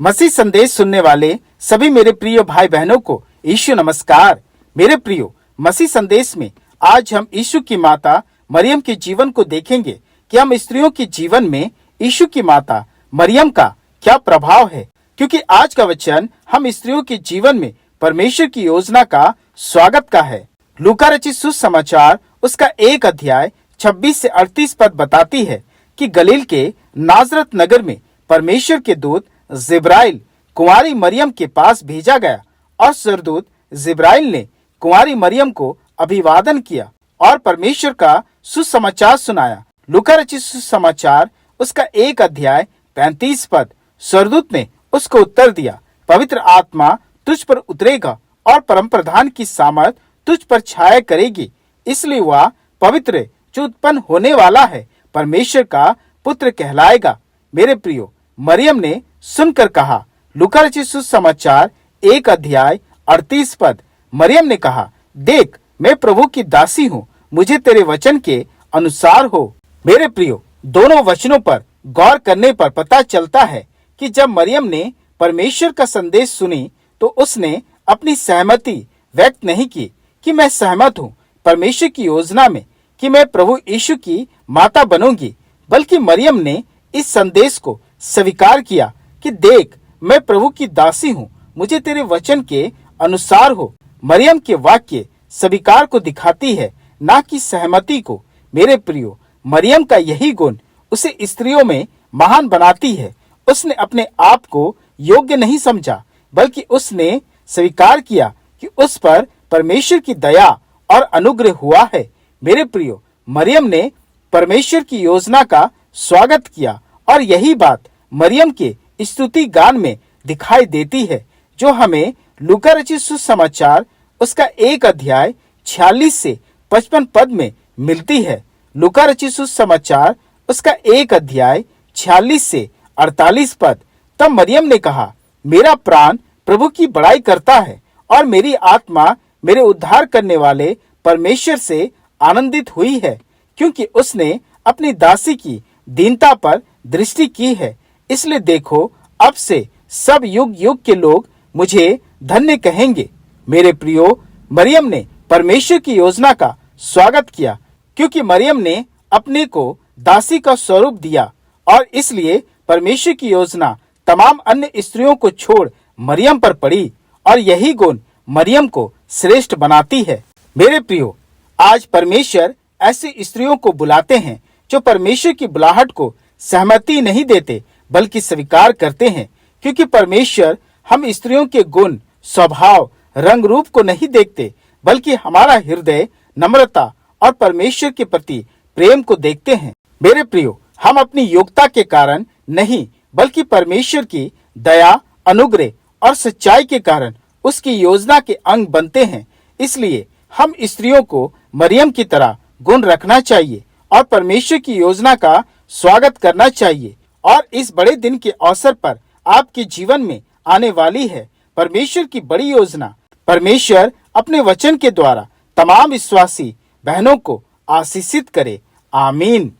मसीह संदेश सुनने वाले सभी मेरे प्रिय भाई बहनों को यीशु नमस्कार। मेरे प्रियो, मसीह संदेश में आज हम यीशु की माता मरियम के जीवन को देखेंगे कि हम स्त्रियों के जीवन में यीशु की माता मरियम का क्या प्रभाव है। क्योंकि आज का वचन हम स्त्रियों के जीवन में परमेश्वर की योजना का स्वागत का है। लूका रचित सुसमाचार उसका 1 अध्याय 26 से 38 पद बताती है कि गलील के नाजरत नगर में परमेश्वर के दूत जिब्राइल कुंवारी मरियम के पास भेजा गया और सरदूत जिब्राइल ने कुंवारी मरियम को अभिवादन किया और परमेश्वर का सुसमाचार सुनाया। लूका रचित सुसमाचार उसका 1 अध्याय 35 पद। सरदूत ने उसको उत्तर दिया, पवित्र आत्मा तुझ पर उतरेगा और परम प्रधान की सामर्थ तुझ पर छाया करेगी, इसलिए वह पवित्र जो उत्पन्न होने वाला है परमेश्वर का पुत्र कहलाएगा। मेरे प्रियो, मरियम ने सुनकर कहा। लूका रचित सुसमाचार 1 अध्याय 38 पद। मरियम ने कहा, देख मैं प्रभु की दासी हूँ, मुझे तेरे वचन के अनुसार हो। मेरे प्रियो, दोनों वचनों पर गौर करने पर पता चलता है कि जब मरियम ने परमेश्वर का संदेश सुनी तो उसने अपनी सहमति व्यक्त नहीं की कि मैं सहमत हूँ परमेश्वर की योजना में कि मैं प्रभु यीशु की माता बनूंगी, बल्कि मरियम ने इस संदेश को स्वीकार किया कि देख मैं प्रभु की दासी हूँ, मुझे तेरे वचन के अनुसार हो। मरियम के वाक्य स्वीकार को दिखाती है, ना कि सहमति को। मेरे प्रियो, मरियम का यही गुण उसे स्त्रियों में महान बनाती है। उसने अपने आप को योग्य नहीं समझा, बल्कि उसने स्वीकार किया कि उस पर परमेश्वर की दया और अनुग्रह हुआ है। मेरे प्रियो, मरियम ने परमेश्वर की योजना का स्वागत किया और यही बात मरियम के स्तुति गान में दिखाई देती है, जो हमें लूका रचित सुसमाचार उसका 1 अध्याय 46 से 55 पद में मिलती है। लूका रचित सुसमाचार उसका 1 अध्याय 46 से 48 पद। तब मरियम ने कहा, मेरा प्राण प्रभु की बड़ाई करता है और मेरी आत्मा मेरे उद्धार करने वाले परमेश्वर से आनंदित हुई है, क्योंकि उसने अपनी दासी की दीनता पर दृष्टि की है। इसलिए देखो, अब से सब युग युग के लोग मुझे धन्य कहेंगे। मेरे प्रियो, मरियम ने परमेश्वर की योजना का स्वागत किया, क्योंकि मरियम ने अपने को दासी का स्वरूप दिया और इसलिए परमेश्वर की योजना तमाम अन्य स्त्रियों को छोड़ मरियम पर पड़ी और यही गुण मरियम को श्रेष्ठ बनाती है। मेरे प्रियो, आज परमेश्वर ऐसी स्त्रियों को बुलाते हैं जो परमेश्वर की बुलाहट को सहमति नहीं देते बल्कि स्वीकार करते हैं, क्योंकि परमेश्वर हम स्त्रियों के गुण, स्वभाव, रंग रूप को नहीं देखते, बल्कि हमारा हृदय, नम्रता और परमेश्वर के प्रति प्रेम को देखते हैं। मेरे प्रियो, हम अपनी योग्यता के कारण नहीं बल्कि परमेश्वर की दया, अनुग्रह और सच्चाई के कारण उसकी योजना के अंग बनते हैं। इसलिए हम स्त्रियों को मरियम की तरह गुण रखना चाहिए और परमेश्वर की योजना का स्वागत करना चाहिए। और इस बड़े दिन के अवसर पर आपके जीवन में आने वाली है परमेश्वर की बड़ी योजना। परमेश्वर अपने वचन के द्वारा तमाम विश्वासी बहनों को आशीषित करे। आमीन।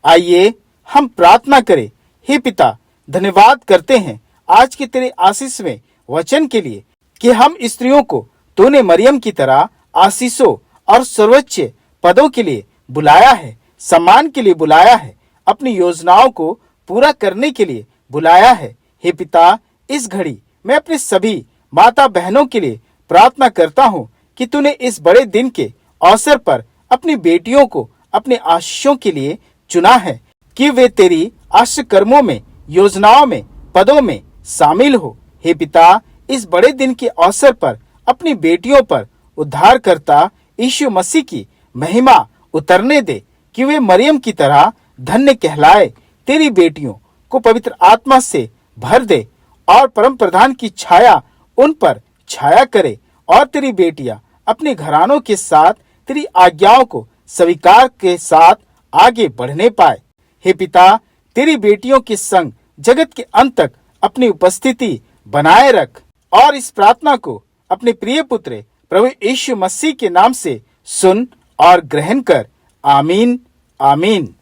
आइए हम प्रार्थना करें। हे पिता, धन्यवाद करते हैं आज के तेरे आशीष में वचन के लिए कि हम स्त्रियों को तूने मरियम की तरह आशीषों और सर्वोच्च पदों के लिए बुलाया है, सम्मान के लिए बुलाया है, अपनी योजनाओं को पूरा करने के लिए बुलाया है। हे पिता, इस घड़ी मैं अपने सभी माता बहनों के लिए प्रार्थना करता हूँ कि तूने इस बड़े दिन के अवसर पर अपनी बेटियों को अपने आशीषों के लिए चुना है कि वे तेरी आशीष कर्मों में, योजनाओं में, पदों में शामिल हो। हे पिता, इस बड़े दिन के अवसर पर अपनी बेटियों पर उद्धारकर्ता यीशु मसीह की महिमा उतरने दे कि वे मरियम की तरह धन्य कहलाए। तेरी बेटियों को पवित्र आत्मा से भर दे और परम प्रधान की छाया उन पर छाया करे और तेरी बेटियां अपने घरानों के साथ तेरी आज्ञाओं को स्वीकार के साथ आगे बढ़ने पाए। हे पिता, तेरी बेटियों के संग जगत के अंत तक अपनी उपस्थिति बनाए रख और इस प्रार्थना को अपने प्रिय पुत्र प्रभु यीशु मसीह के नाम से सुन और ग्रहण कर। आमीन। आमीन।